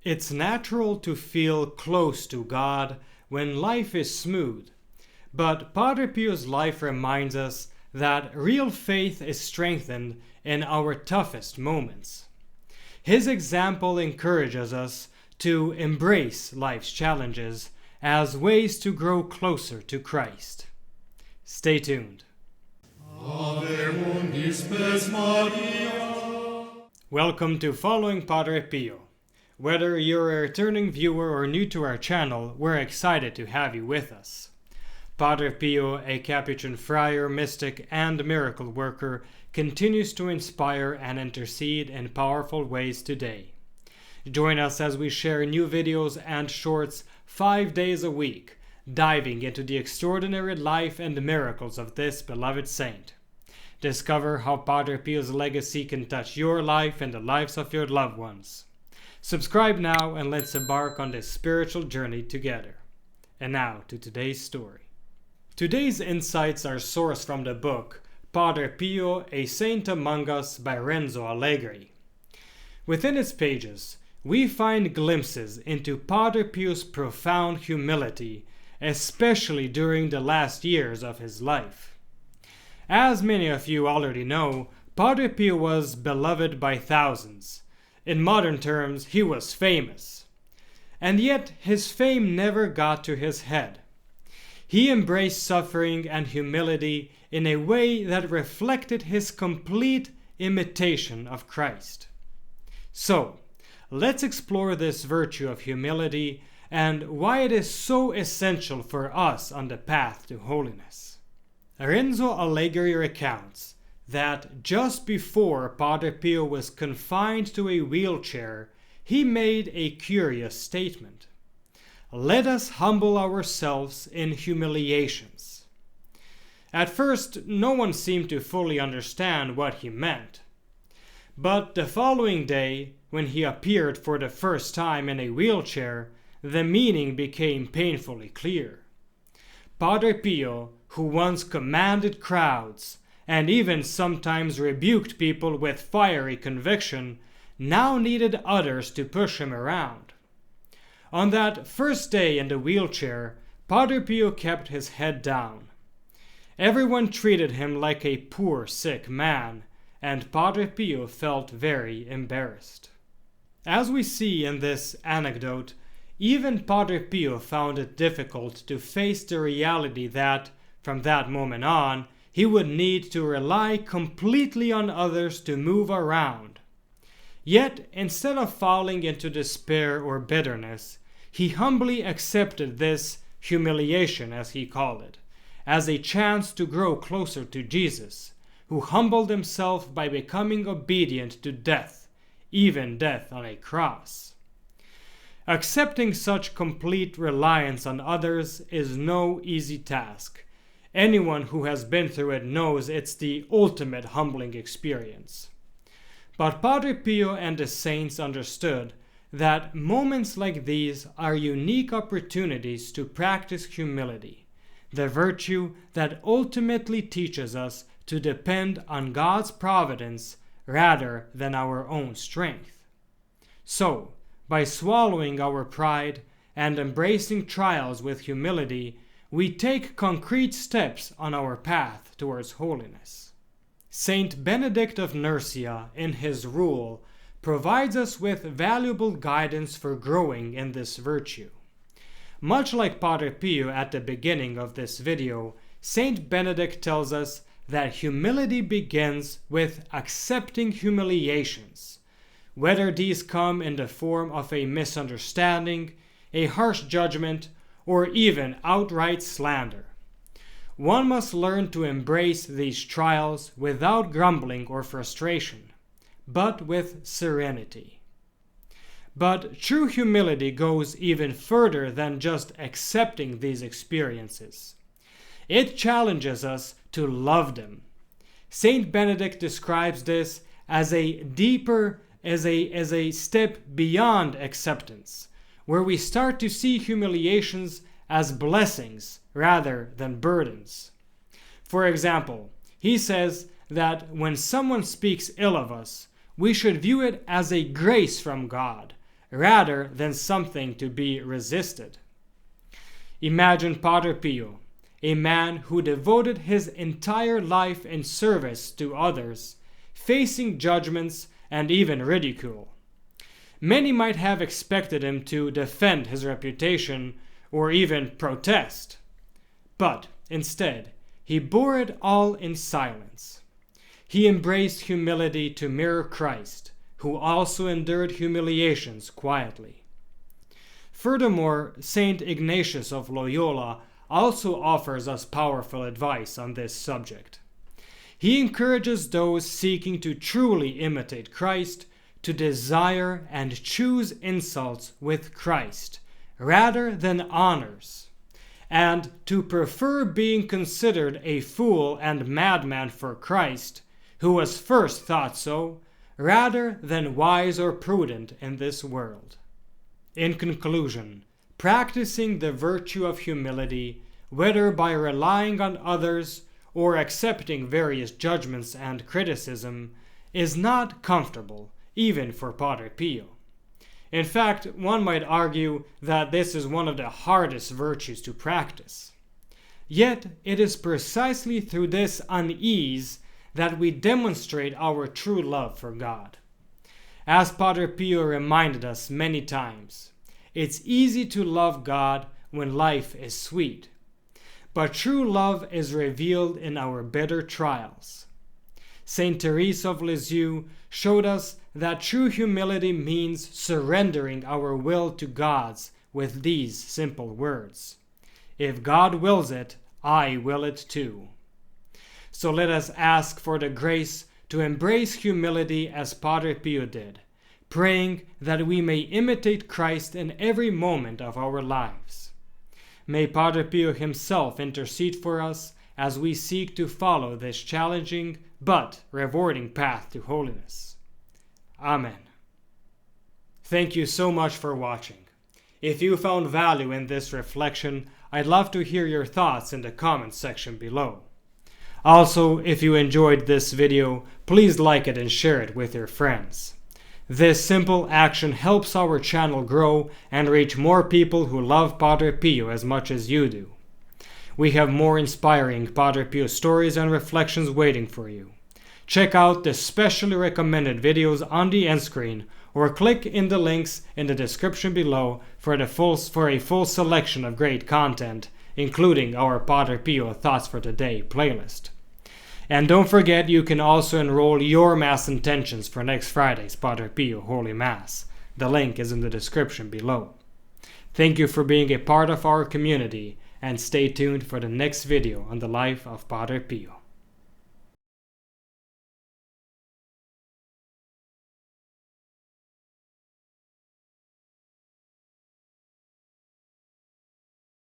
It's natural to feel close to God when life is smooth, but Padre Pio's life reminds us that real faith is strengthened in our toughest moments. His example encourages us to embrace life's challenges as ways to grow closer to Christ. Stay tuned. Welcome to Following Padre Pio. Whether you're a returning viewer or new to our channel, we're excited to have you with us. Padre Pio, a Capuchin friar, mystic, and miracle worker, continues to inspire and intercede in powerful ways today. Join us as we share new videos and shorts 5 days a week, diving into the extraordinary life and miracles of this beloved saint. Discover how Padre Pio's legacy can touch your life and the lives of your loved ones. Subscribe now and let's embark on this spiritual journey together. And now to today's story. Today's insights are sourced from the book Padre Pio, A Saint Among Us by Renzo Allegri. Within its pages, we find glimpses into Padre Pio's profound humility, especially during the last years of his life. As many of you already know, Padre Pio was beloved by thousands. In modern terms, he was famous. And yet, his fame never got to his head. He embraced suffering and humility in a way that reflected his complete imitation of Christ. So, let's explore this virtue of humility and why it is so essential for us on the path to holiness. Renzo Allegri recounts that just before Padre Pio was confined to a wheelchair, he made a curious statement. Let us humble ourselves in humiliations. At first, no one seemed to fully understand what he meant. But the following day, when he appeared for the first time in a wheelchair, the meaning became painfully clear. Padre Pio, who once commanded crowds, and even sometimes rebuked people with fiery conviction, now needed others to push him around. On that first day in the wheelchair, Padre Pio kept his head down. Everyone treated him like a poor sick man, and Padre Pio felt very embarrassed. As we see in this anecdote, even Padre Pio found it difficult to face the reality that, from that moment on, he would need to rely completely on others to move around. Yet, instead of falling into despair or bitterness, he humbly accepted this humiliation, as he called it, as a chance to grow closer to Jesus, who humbled himself by becoming obedient to death, even death on a cross. Accepting such complete reliance on others is no easy task. Anyone who has been through it knows it's the ultimate humbling experience. But Padre Pio and the saints understood that moments like these are unique opportunities to practice humility, the virtue that ultimately teaches us to depend on God's providence rather than our own strength. So, by swallowing our pride and embracing trials with humility, we take concrete steps on our path towards holiness. Saint Benedict of Nursia, in his Rule, provides us with valuable guidance for growing in this virtue. Much like Padre Pio at the beginning of this video, Saint Benedict tells us that humility begins with accepting humiliations, whether these come in the form of a misunderstanding, a harsh judgment, or even outright slander. One must learn to embrace these trials without grumbling or frustration, but with serenity. But true humility goes even further than just accepting these experiences. It challenges us to love them. Saint Benedict describes this as a step beyond acceptance, where we start to see humiliations as blessings rather than burdens. For example, he says that when someone speaks ill of us, we should view it as a grace from God rather than something to be resisted. Imagine Padre Pio, a man who devoted his entire life in service to others, facing judgments and even ridicule. Many might have expected him to defend his reputation or even protest, but instead, he bore it all in silence. He embraced humility to mirror Christ, who also endured humiliations quietly. Furthermore, Saint Ignatius of Loyola also offers us powerful advice on this subject. He encourages those seeking to truly imitate Christ to desire and choose insults with Christ rather than honors, and to prefer being considered a fool and madman for Christ, who was first thought so, rather than wise or prudent in this world. In conclusion, practicing the virtue of humility, whether by relying on others or accepting various judgments and criticism, is not comfortable, even for Padre Pio. In fact, one might argue that this is one of the hardest virtues to practice. Yet, it is precisely through this unease that we demonstrate our true love for God. As Padre Pio reminded us many times, it's easy to love God when life is sweet, but true love is revealed in our bitter trials. Saint Therese of Lisieux showed us that true humility means surrendering our will to God's with these simple words: "If God wills it, I will it too." So let us ask for the grace to embrace humility as Padre Pio did, praying that we may imitate Christ in every moment of our lives. May Padre Pio himself intercede for us as we seek to follow this challenging but rewarding path to holiness. Amen. Thank you so much for watching. If you found value in this reflection, I'd love to hear your thoughts in the comments section below. Also, if you enjoyed this video, please like it and share it with your friends. This simple action helps our channel grow and reach more people who love Padre Pio as much as you do. We have more inspiring Padre Pio stories and reflections waiting for you. Check out the specially recommended videos on the end screen or click in the links in the description below for a full selection of great content, including our Padre Pio Thoughts for Today playlist. And don't forget, you can also enroll your Mass intentions for next Friday's Padre Pio Holy Mass. The link is in the description below. Thank you for being a part of our community, and stay tuned for the next video on the life of Padre Pio.